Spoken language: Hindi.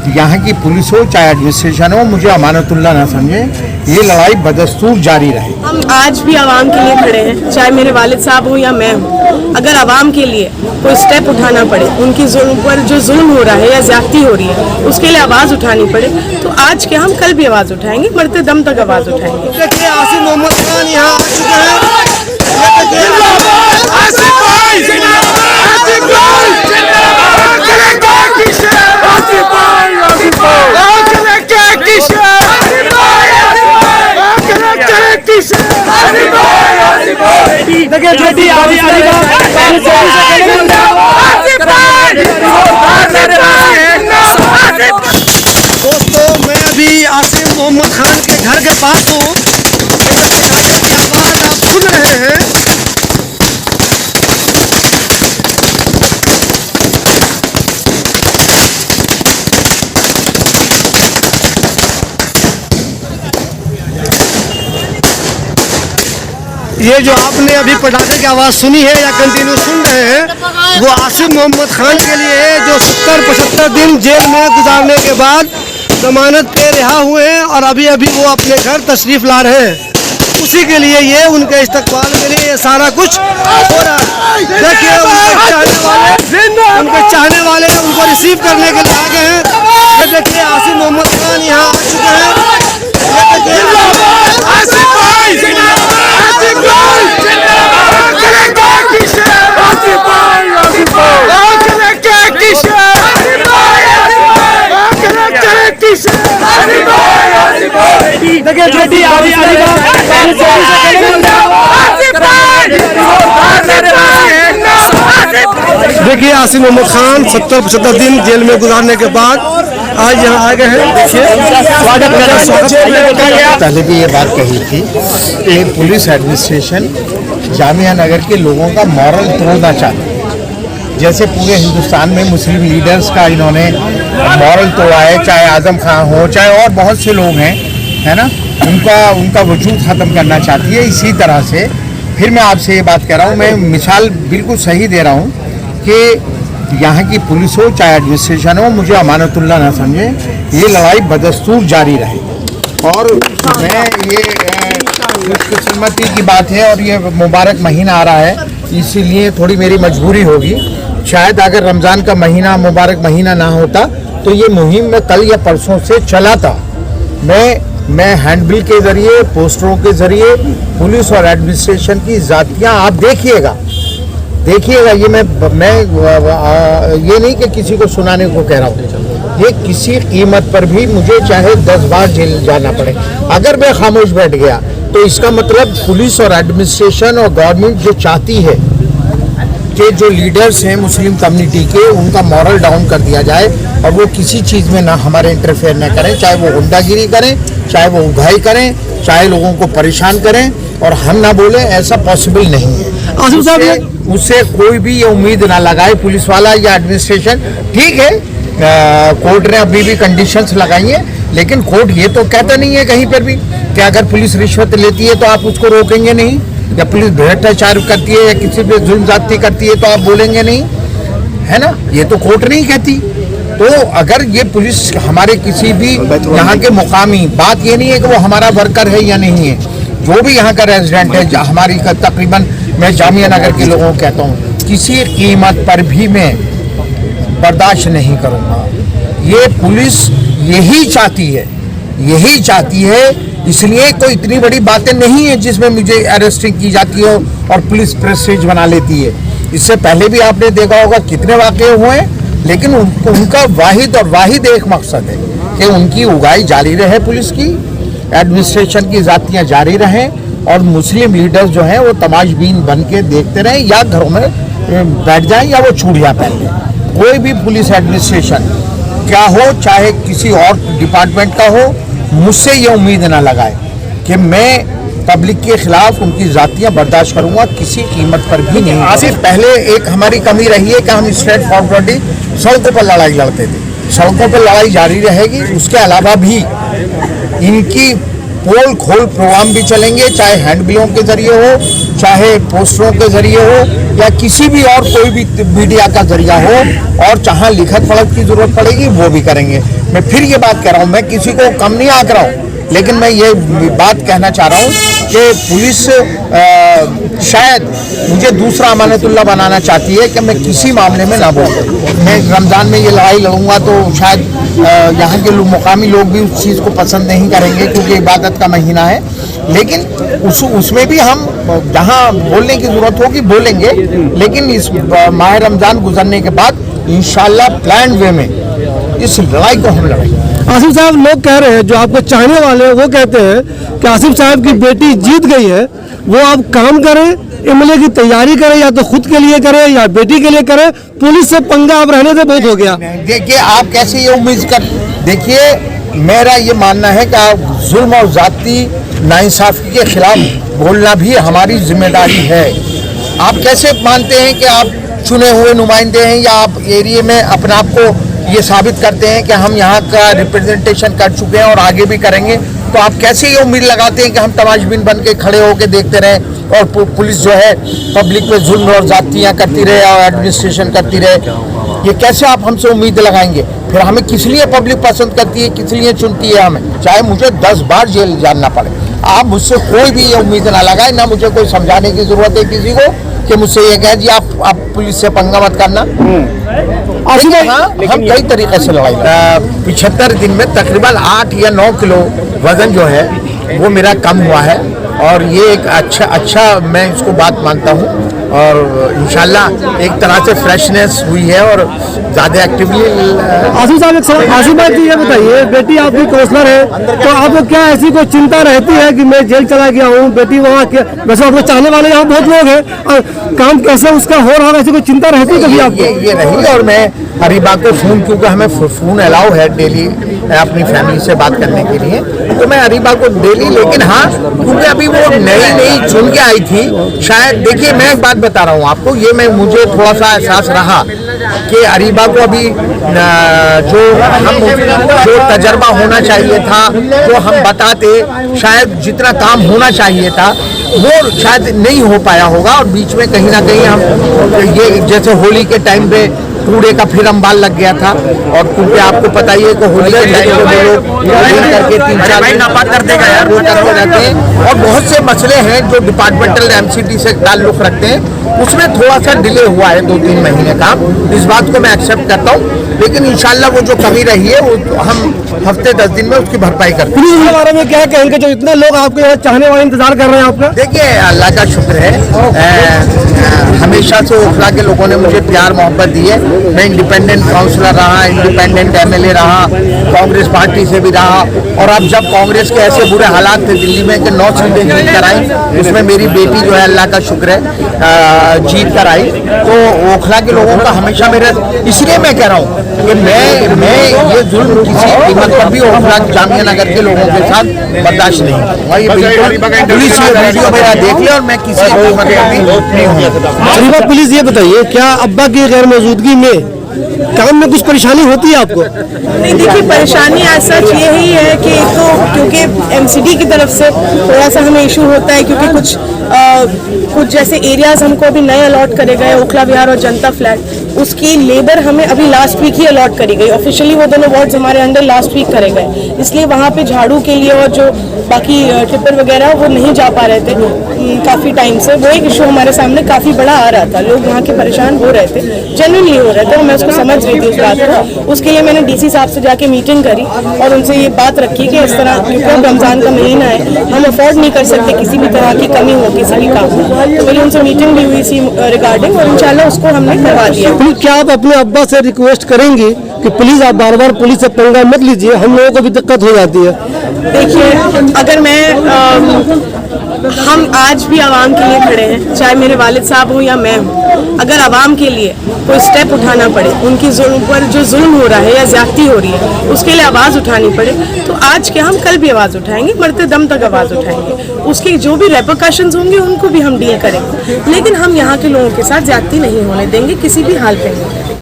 यहाँ की पुलिस हो चाहे एडमिनिस्ट्रेशन हो, मुझे अमानतुल्लाह ना समझे। ये लड़ाई बदस्तूर जारी रहे। हम आज भी आवाम के लिए खड़े हैं, चाहे मेरे वालिद साहब हो या मैं हूँ। अगर आवाम के लिए कोई स्टेप उठाना पड़े, उनकी ऊपर जो जुल्म हो रहा है या ज्यादती हो रही है, उसके लिए आवाज़ उठानी पड़े, तो आज क्या हम कल भी आवाज़ उठाएंगे, मरते दम तक आवाज़ उठाएंगे। देखिए आसिफ मोहम्मद खान यहाँ आ चुके हैं। दोस्तों, मैं अभी आसिफ मोहम्मद खान के घर के पास हूँ। आवाज़ आप सुन रहे हैं। ये जो आपने अभी पटाखे की आवाज़ सुनी है या कंटिन्यू सुन रहे हैं, वो आसिफ मोहम्मद खान के लिए है, जो 70-75 दिन जेल में गुजारने के बाद जमानत पे रिहा हुए हैं और अभी अभी वो अपने घर तशरीफ ला रहे हैं। उसी के लिए ये उनके इस्तकबाल के लिए ये सारा कुछ हो रहा है। देखिए उनके चाहने वाले उनको रिसीव करने के लिए आ गए हैं। ये देखिए आसिफ मोहम्मद खान यहाँ आ चुके हैं। देखिए आसिफ मोहम्मद खान 70-75 दिन जेल में गुजारने के बाद आज यहाँ आ गए हैं। पहले भी ये बात कही थी कि पुलिस एडमिनिस्ट्रेशन जामिया नगर के लोगों का मॉरल तोड़ना चाहती है। जैसे पूरे हिंदुस्तान में मुस्लिम लीडर्स का इन्होंने मॉरल तोड़ा है, चाहे आजम खान हो चाहे और बहुत से लोग हैं, है ना, उनका वजूद ख़त्म करना चाहती है। इसी तरह से फिर मैं आपसे ये बात कह रहा हूँ, मैं मिसाल बिल्कुल सही दे रहा हूँ कि यहाँ की पुलिस हो चाहे एडमिनिस्ट्रेशन हो, मुझे अमानतुल्लाह ना समझे। ये लड़ाई बदस्तूर जारी रहे। और मैं ये खुशकिस्मती की बात है और ये मुबारक महीना आ रहा है, इसीलिए थोड़ी मेरी मजबूरी होगी। शायद अगर रमज़ान का महीना मुबारक महीना ना होता तो ये मुहिम में कल या परसों से चलाता। मैं हैंडबिल के ज़रिए, पोस्टरों के ज़रिए पुलिस और एडमिनिस्ट्रेशन की ज़ातियाँ आप देखिएगा। ये मैं ये नहीं कि किसी को सुनाने को कह रहा हूँ, ये किसी कीमत पर भी मुझे चाहे 10 बार जेल जाना पड़े, अगर मैं खामोश बैठ गया तो इसका मतलब पुलिस और एडमिनिस्ट्रेशन और गवर्नमेंट जो चाहती है कि जो लीडर्स हैं मुस्लिम कम्युनिटी के, उनका मॉरल डाउन कर दिया जाए और वो किसी चीज़ में ना हमारे इंटरफेयर ना करें, चाहे वो गुंडागिरी करें, चाहे वो उगाही करें, चाहे लोगों को परेशान करें और हम ना बोले, ऐसा पॉसिबल नहीं है। उससे कोई भी ये उम्मीद ना लगाए पुलिस वाला या एडमिनिस्ट्रेशन। ठीक है, कोर्ट ने अभी भी कंडीशंस लगाई हैं, लेकिन कोर्ट ये तो कहता नहीं है कहीं पर भी कि अगर पुलिस रिश्वत लेती है तो आप उसको रोकेंगे नहीं, या पुलिस भ्रष्टाचार करती है या किसी पे जुल्म ज़्यादती करती है तो आप बोलेंगे नहीं, है ना, ये तो कोर्ट नहीं कहती। तो अगर ये पुलिस हमारे किसी भी यहाँ के मुकामी, बात ये नहीं है कि वो हमारा वर्कर है या नहीं है, जो भी यहाँ का रेजिडेंट है, हमारी का तकरीबन मैं जामिया नगर के लोगों को कहता हूँ, किसी कीमत पर भी मैं बर्दाश्त नहीं करूँगा। ये पुलिस यही चाहती है, इसलिए कोई इतनी बड़ी बातें नहीं है जिसमें मुझे अरेस्टिंग की जाती हो और पुलिस प्रेस्टीज बना लेती है। इससे पहले भी आपने देखा होगा कितने वाक़े हुए, लेकिन उनका वाहिद एक मकसद है कि उनकी उगाही जारी रहे, पुलिस की, एडमिनिस्ट्रेशन की ज़ातियाँ जारी रहें और मुस्लिम लीडर्स जो हैं वो तमाशबीन बन के देखते रहें या घरों में बैठ जाएं या वो चूड़ियाँ पहन लें। कोई भी पुलिस एडमिनिस्ट्रेशन क्या हो, चाहे किसी और डिपार्टमेंट का हो, मुझसे ये उम्मीद ना लगाए कि मैं पब्लिक के खिलाफ उनकी ज़ातियाँ बर्दाश्त करूँगा, किसी कीमत पर भी नहीं। आसिफ, पहले एक हमारी कमी रही है कि हम स्ट्रेट फॉरवर्डली सड़कों पर लड़ाई लड़ते थे, सड़कों पर लड़ाई जारी रहेगी। उसके अलावा भी इनकी पोल खोल प्रोग्राम भी चलेंगे, चाहे हैंडबिलों के जरिए हो, चाहे पोस्टरों के जरिए हो, या किसी भी और कोई भी मीडिया का जरिया हो, और जहां लिखत पढ़त की जरूरत पड़ेगी वो भी करेंगे। मैं फिर ये बात कह रहा हूँ, मैं किसी को कम नहीं आंक रहा हूँ, लेकिन मैं ये बात कहना चाह रहा हूँ कि पुलिस शायद मुझे दूसरा अमानतुल्लाह बनाना चाहती है कि मैं किसी मामले में ना बोलूँ। मैं रमज़ान में ये लड़ाई लड़ूंगा तो शायद यहाँ के मुकामी लोग भी उस चीज़ को पसंद नहीं करेंगे, क्योंकि इबादत का महीना है। लेकिन उसमें भी हम जहाँ बोलने की ज़रूरत होगी बोलेंगे, लेकिन इस माह रमज़ान गुजरने के बाद इंशाल्लाह प्लान वे में इस लड़ाई को हम लड़ेंगे। आसिफ साहब, लोग कह रहे हैं, जो आपको चाहने वाले हैं वो कहते हैं कि आसिफ साहब की बेटी जीत गई है, वो अब काम करें, एमएलए की तैयारी करें, या तो खुद के लिए करें या बेटी के लिए करें, पुलिस से पंगा अब रहने से बहुत हो गया। देखिए, आप कैसे ये उम्मीद कर, देखिए मेरा ये मानना है कि आप जुल्म और जाती नाइंसाफी के खिलाफ बोलना भी हमारी जिम्मेदारी है। आप कैसे मानते हैं कि आप चुने हुए नुमाइंदे हैं, या आप एरिया में अपने आप को ये साबित करते हैं कि हम यहाँ का रिप्रेजेंटेशन कर चुके हैं और आगे भी करेंगे, तो आप कैसे ये उम्मीद लगाते हैं कि हम तमाशबीन बन के खड़े होकर देखते रहें और पुलिस जो है पब्लिक पे जुल्म और जातियाँ करती रहे और एडमिनिस्ट्रेशन करती रहे? ये कैसे आप हमसे उम्मीद लगाएंगे? फिर हमें किस लिए पब्लिक पसंद करती है, किस लिए चुनती है हमें, चाहे मुझे 10 बार जेल जानना पड़े। आप मुझसे कोई भी ये उम्मीद ना लगाए, ना मुझे कोई समझाने की जरूरत है किसी को कि मुझसे ये कहे जी आप पुलिस से पंगा मत करना। हाँ, हम कई तरीके से लड़ाई 75 दिन में तकरीबन 8 या 9 किलो वजन जो है वो मेरा कम हुआ है, और ये एक अच्छा मैं इसको बात मानता हूँ, और इंशाल्लाह एक तरह से फ्रेशनेस हुई है और ज़्यादा एक्टिवली। आसिफ साहब, एक सवाल, आसिफ भाई जी ये बताइए, बेटी आपकी काउंसलर है, तो आपको क्या ऐसी कोई चिंता रहती है कि मैं जेल चला गया हूँ, बेटी वहाँ के, वैसे आपको चाहने वाले यहाँ बहुत लोग हैं, और काम कैसे उसका हो रहा है, ऐसी कोई चिंता रहती है कभी आपको? ये नहीं, और मैं अरीबा को फ़ोन, क्योंकि हमें फ़ोन अलाउ है डेली अपनी फैमिली से बात करने के लिए, तो मैं अरीबा को डेली, लेकिन हाँ क्योंकि अभी वो नई चुन के आई थी, शायद देखिए मैं एक बात बता रहा हूँ आपको, ये मुझे थोड़ा सा एहसास रहा कि अरीबा को अभी जो तजर्बा होना चाहिए था, जो हम बताते, शायद जितना काम होना चाहिए था वो शायद नहीं हो पाया होगा, और बीच में कहीं ना कहीं हम ये जैसे होली के टाइम पे कूड़े का फिर अंबाल लग गया था, और क्योंकि आपको पता ही है कि होली के टाइम पे वो लोग करके 3-4 दिन नापाक करते रहते हैं, और बहुत से मसले हैं जो डिपार्टमेंटल एमसीडी से ताल्लुक रखते हैं, उसमें थोड़ा सा डिले हुआ है 2-3 महीने का। इस बात को मैं एक्सेप्ट करता हूँ, लेकिन इंशाल्लाह वो जो कमी रही है वो हम हफ्ते 10 दिन में उसकी भरपाई करते हैं। इसके बारे में क्या कहेंगे, जो इतने लोग आपके यहाँ चाहने वाले इंतजार कर रहे हैं आपका? देखिए, अल्लाह का शुक्र है, हमेशा से ओखला के लोगों ने मुझे प्यार मोहब्बत दी है। मैं इंडिपेंडेंट काउंसलर रहा, इंडिपेंडेंट एमएलए रहा, कांग्रेस पार्टी से भी रहा, और अब जब कांग्रेस के ऐसे बुरे हालात थे दिल्ली में कि 9 सीटें जीत कर आई, उसमें मेरी बेटी जो है अल्लाह का शुक्र है जीत कर आई, तो ओखला के लोगों का हमेशा मेरा, इसलिए मैं कह रहा हूँ कि मैं ये जुल्म किसी कीमत पर भी ओखला जामिया नगर के लोगों के साथ बर्दाश्त नहीं करूँगा। ये बिल्कुल पुलिस ये वीडियो मेरा देख ले, और मैं किसी कीमत पर भी नहीं हूँ। पुलिस ये बताइए, क्या अब्बा की गैर मौजूदगी में काम में कुछ परेशानी होती है आपको? नहीं, देखिए परेशानी आज सच यही है कि तो क्योंकि एमसीडी की तरफ से थोड़ा सा हमें इशू होता है, क्योंकि कुछ जैसे एरियाज हमको अभी नए अलॉट करे गए, ओखला विहार और जनता फ्लैट, उसकी लेबर हमें अभी लास्ट वीक ही अलॉट करी गई। ऑफिशियली वो दोनों वार्ड्स हमारे अंडर लास्ट वीक करे गए, इसलिए वहाँ पे झाड़ू के लिए और जो बाकी टिप्पर वगैरह वो नहीं जा पा रहे थे काफ़ी टाइम से। वो एक इशू हमारे सामने काफ़ी बड़ा आ रहा था, लोग वहाँ के परेशान हो रहे थे, जेन्युइनली हो रहे थे, और मैं उसको समझ रही थी उस बात को। उसके लिए मैंने डीसी साहब से जाके मीटिंग करी और उनसे ये बात रखी कि इस तरह, क्योंकि रमज़ान का महीना है, हम अफोर्ड नहीं कर सकते किसी भी तरह की कमी हो किसी भी काम में, तो मेरी उनसे मीटिंग भी हुई इसी रिगार्डिंग, और इंशाल्लाह उसको हमने करवा दिया। क्या आप अपने अब्बा से रिक्वेस्ट करेंगे कि प्लीज आप बार बार पुलिस से पंगा मत लीजिए, हम लोगों को भी दिक्कत हो जाती है? देखिए, अगर हम आज भी आवाम के लिए खड़े हैं, चाहे मेरे वालिद साहब हों या मैं हूँ, अगर आवाम के लिए कोई स्टेप उठाना पड़े, उनकी पर जो जुल्म हो रहा है या ज्यादती हो रही है उसके लिए आवाज़ उठानी पड़े, तो आज क्या हम कल भी आवाज़ उठाएंगे, मरते दम तक आवाज़ उठाएंगे। उसके जो भी रेपरकशंस होंगे उनको भी हम डील करेंगे, लेकिन हम यहाँ के लोगों के साथ ज्यादती नहीं होने देंगे किसी भी हाल पे।